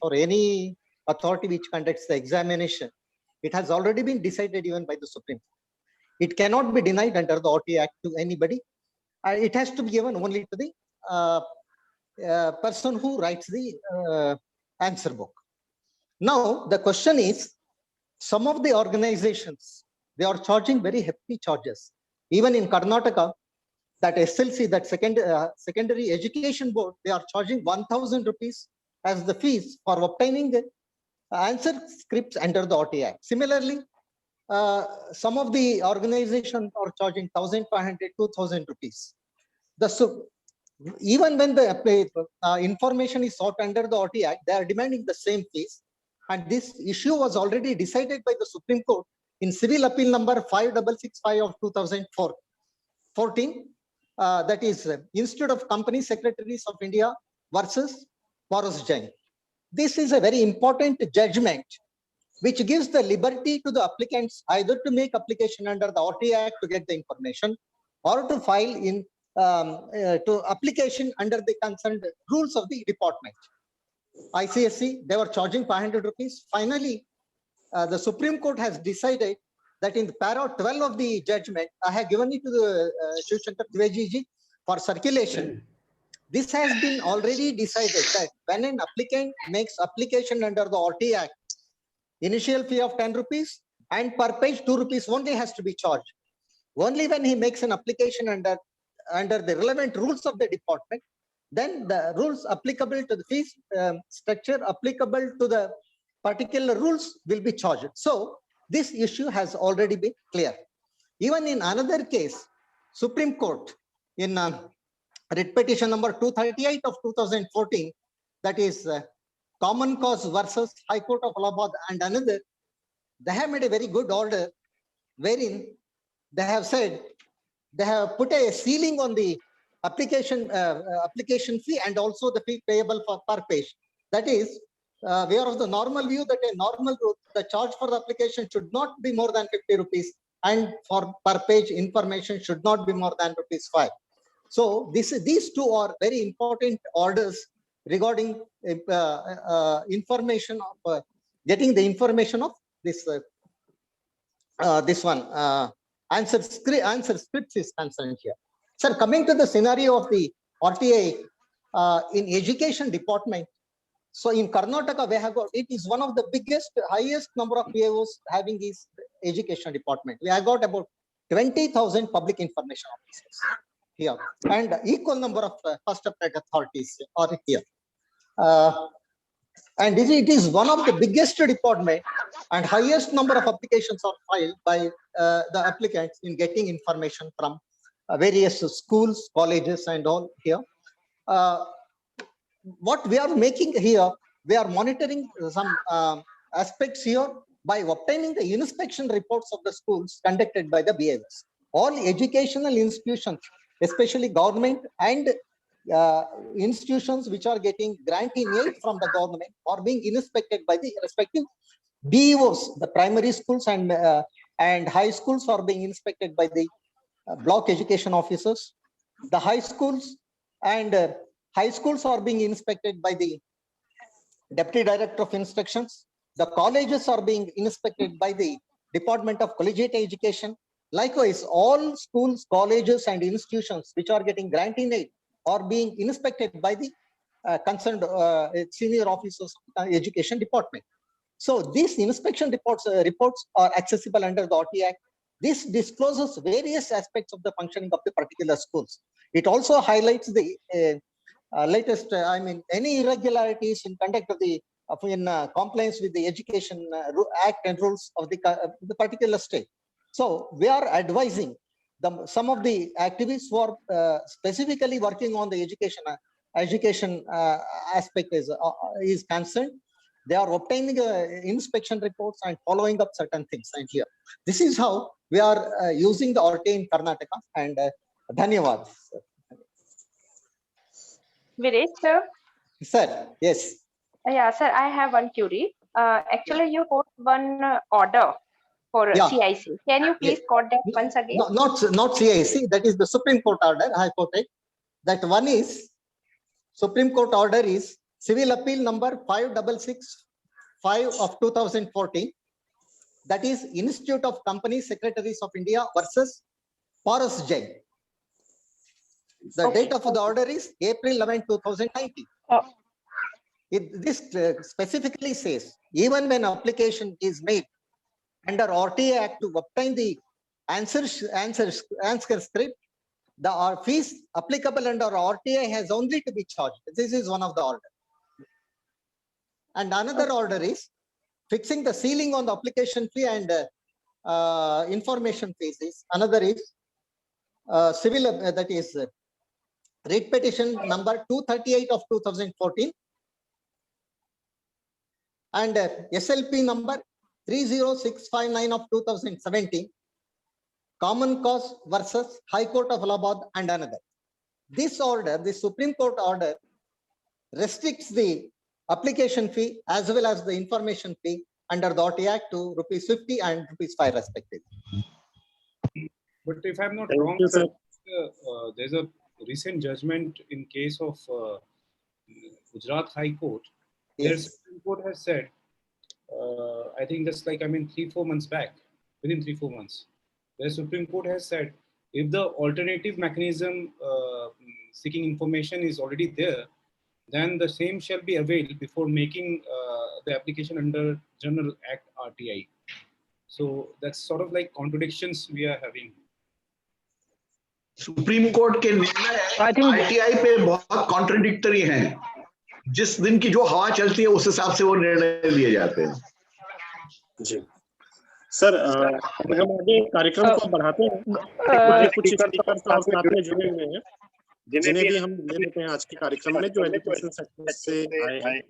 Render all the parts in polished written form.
or any authority which conducts the examination, it has already been decided even by the Supreme Court. It cannot be denied under the OT Act to anybody. It has to be given only to the person who writes the answer book. Now, the question is, some of the organizations, they are charging very hefty charges. Even in Karnataka, that SLC, that Secondary Education Board, they are charging 1,000 rupees as the fees for obtaining the answer scripts under the OT Act. Similarly, some of the organizations are charging 1,500, 2,000 rupees. Even when the information is sought under the OT Act, they are demanding the same fees. And this issue was already decided by the Supreme Court in Civil Appeal number 5665 of 2014. That is Institute of Company Secretaries of India versus Boris Jain. This is a very important judgment which gives the liberty to the applicants either to make application under the OT Act to get the information or to file in to application under the concerned rules of the department. ICSE, they were charging 500 rupees. Finally, the Supreme Court has decided that in the para 12 of the judgment, I have given it to the Shiv Shankar Dwivedi for circulation. This has been already decided that when an applicant makes application under the OT Act, initial fee of 10 rupees and per page 2 rupees only has to be charged. Only when he makes an application under the relevant rules of the department, then the rules applicable to the fees structure applicable to the particular rules will be charged. So this issue has already been clear. Even in another case, Supreme Court in writ petition number 238 of 2014, that is Common Cause versus High Court of Allahabad and another, they have made a very good order wherein they have said, they have put a ceiling on the application fee and also the fee payable for per page. That is, we are of the normal view that a normal group, the charge for the application should not be more than 50 rupees and for per page information should not be more than rupees 5. So these two are very important orders regarding information of getting the information of this one answer scripts is concerned here. Sir, coming to the scenario of the RTI in education department. So in Karnataka, we have got, it is one of the biggest, highest number of PAOs having this education department. We have got about 20,000 public information officers here and equal number of first applied authorities are here. And it is one of the biggest department and highest number of applications are filed by the applicants in getting information from various schools, colleges and all here. What we are making here, we are monitoring some aspects here by obtaining the inspection reports of the schools conducted by the BIS. All educational institutions, especially government and institutions which are getting grant in aid from the government are being inspected by the respective BEOs. The primary schools and high schools are being inspected by the block education officers. The high schools and high schools are being inspected by the Deputy Director of Instructions. The colleges are being inspected by the Department of Collegiate Education. Likewise, all schools, colleges and institutions which are getting grant in aid are being inspected by the concerned senior officers of the Education Department. So these inspection reports are accessible under the OT Act. This discloses various aspects of the functioning of the particular schools. It also highlights the latest, any irregularities in conduct of the compliance with the Education Act and rules of the particular state. So we are advising some of the activists who are specifically working on the education aspect is concerned. They are obtaining inspection reports and following up certain things. And here, this is how we are using the RTA in Karnataka. And Dhanyavad. Viresh, sir. Sir, yes. Yeah, sir, I have one query. Actually, you got one order for CIC. Can you please quote that once again? Not CIC, that is the Supreme Court order, I quoted. That one is, Supreme Court order is civil appeal number 5665 of 2014, that is Institute of Company Secretaries of India versus Paras Jain. The Okay. date of the order is April 11, 2019. This specifically says, even when application is made under RTA Act to obtain the answer script, the fees applicable under RTA has only to be charged. This is one of the orders. And another order is fixing the ceiling on the application fee and information fees. Another is civil, that is writ petition number 238 of 2014 and SLP number 30659 of 2017, Common Cause versus High Court of Allahabad and another. This order, the Supreme Court order, restricts the application fee as well as the information fee under the RTA Act to ₹50 and ₹5 respectively. But if I'm not Thank wrong, you, sir, sir. there's a recent judgment in case of Gujarat High Court. Their Yes. Supreme Court has said, I think just like, 3-4 months back, within 3-4 months, the Supreme Court has said, if the alternative mechanism seeking information is already there, then the same shall be availed before making the application under General Act RTI. So that's sort of like contradictions we are having. Supreme court के निर्णय RTI पे बहुत contradictory हैं। जिस दिन की जो हवा चलती है उस हिसाब से वो निर्णय लिए जाते हैं। जी सर, हम आगे कार्यक्रम को बढ़ाते हैं। कुछ स्पीकर साथ में जुड़े हुए हैं जिन्हें भी हम ले लेते हैं आज के कार्यक्रम में, जो एजुकेशन सेक्टर से आए हैं।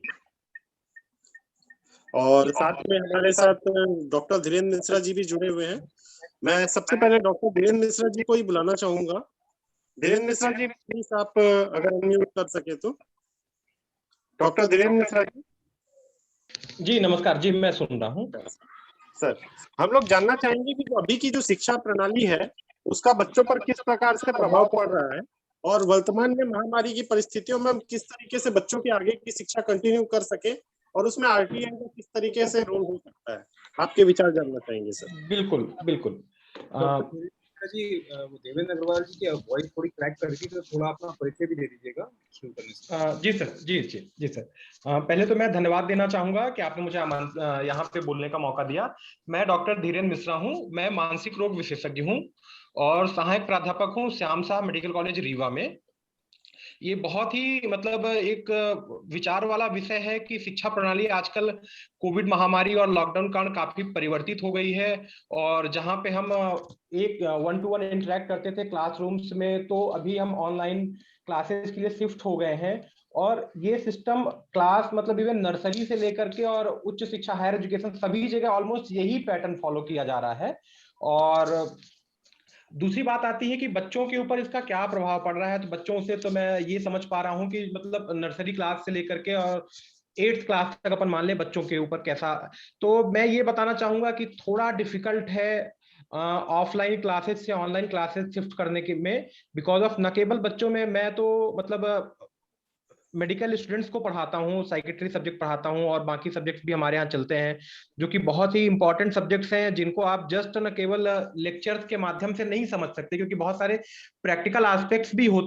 और साथ में हमारे साथ डॉक्टर धीरेन्द्र मिश्रा जी भी जुड़े हुए हैं। मैं सबसे पहले डॉक्टर धीरेन्द्र मिश्रा जी को ही बुलाना चाहूंगा। धीरेन्द्र मिश्रा जी प्लीज आप अगर अनम्यूट कर सके तो। डॉक्टर धीरेन्द्र मिश्रा जी। जी नमस्कार जी, मैं सुन रहा हूँ। सर, हम लोग जानना चाहेंगे कि अभी की जो शिक्षा प्रणाली है उसका बच्चों पर किस प्रकार से प्रभाव पड़ रहा है और वर्तमान में महामारी की परिस्थितियों में हम किस तरीके से बच्चों की आगे की शिक्षा कंटिन्यू कर सके और उसमें आरटीआई का किस तरीके से रोल हो सकता है, आपके विचार जानना चाहेंगे सर। बिल्कुल बिल्कुल। जी, देवेंद्र अग्रवाल जी की वॉइस थोड़ी क्रैक कर रही, तो थोड़ा अपना परिचय भी दे दीजिएगा शुरू करने से। जी सर, जी सर। पहले तो मैं धन्यवाद देना चाहूंगा कि आपने मुझे यहाँ पे बोलने का मौका दिया। मैं डॉक्टर धीरेन्द्र मिश्रा हूँ, मैं मानसिक रोग विशेषज्ञ हूँ और सहायक प्राध्यापक हूँ श्याम साह मेडिकल कॉलेज रीवा में। ये बहुत ही मतलब एक विचार वाला विषय है कि शिक्षा प्रणाली आजकल कोविड महामारी और लॉकडाउन कारण काफी परिवर्तित हो गई है। और जहां पे हम एक 1-to-1 इंटरेक्ट करते थे क्लासरूम्स में, तो अभी हम ऑनलाइन क्लासेस के लिए शिफ्ट हो गए हैं। और ये सिस्टम क्लास मतलब इवन नर्सरी से लेकर के और उच्च शिक्षा हायर एजुकेशन सभी जगह ऑलमोस्ट यही पैटर्न फॉलो किया जा रहा है। और दूसरी बात आती है कि बच्चों के ऊपर इसका क्या प्रभाव पड़ रहा है। तो बच्चों से तो मैं ये समझ पा रहा हूँ कि मतलब नर्सरी क्लास से लेकर के और 8th क्लास तक अपन मान ले बच्चों के ऊपर कैसा, तो मैं ये बताना चाहूंगा कि थोड़ा डिफिकल्ट है ऑफलाइन क्लासेस से ऑनलाइन क्लासेस शिफ्ट करने के में, बिकॉज ऑफ न केवल बच्चों में, मैं तो मतलब मेडिकल स्टूडेंट्स को पढ़ाता हूँ, साइकेट्री सब्जेक्ट पढ़ाता हूँ और बाकी सब्जेक्ट्स भी हमारे यहाँ चलते हैं जो कि बहुत ही इंपॉर्टेंट सब्जेक्ट्स हैं, जिनको आप जस्ट न केवल लेक्चर्स के माध्यम से नहीं समझ सकते, क्योंकि बहुत सारे प्रैक्टिकल एस्पेक्ट्स भी होते